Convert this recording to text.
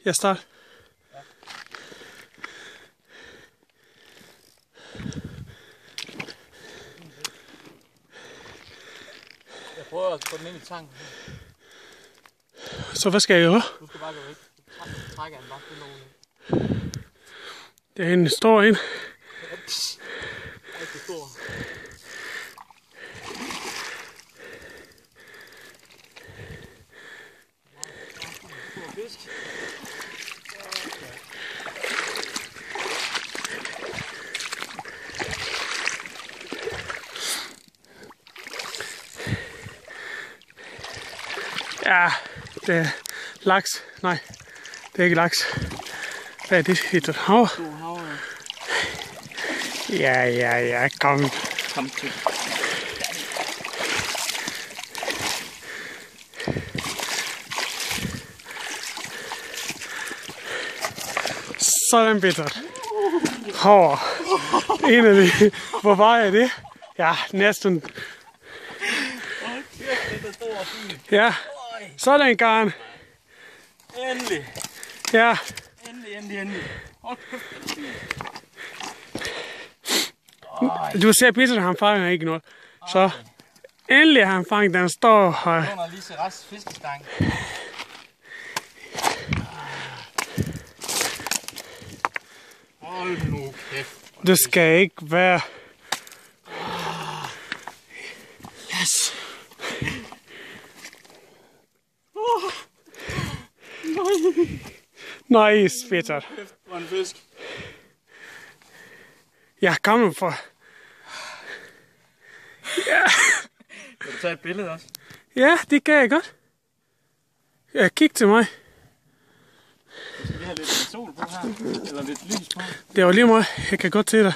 Jeg starter. Ja. Jeg prøver at få den ind i tanken. Så hvad skal jeg gøre? Du skal bare gå væk. Du trækker den bare stille og roligt. Det er en stor en. Rigtig stor. Stor fisk. Ja, det er laks. Nej, det er ikke laks. Hvad er det? Et hav? Stor hav. Ja, kom. Kom til. Sådan bittert. Hår. En af de. Hvor var jeg det? Ja, næsten. Ja, sådan garn. Endelig. Ja, Endelig. Hold kæft. du ser bittert, han fanger ikke noget. Så endelig har han fanget, den står her. Under lige så rest fiskestang. Hold nu kæft. Du skal ikke være... Yes. Nice, bittert. Kæft, hvor en fisk. Ja, kom nu for... Ja. Kan du tage et billede også? Ja, det kan jeg godt. Ja, kig til mig. Skal vi have lidt sol på her? Eller lidt lys på? Det var lige meget. Jeg kan godt se dig.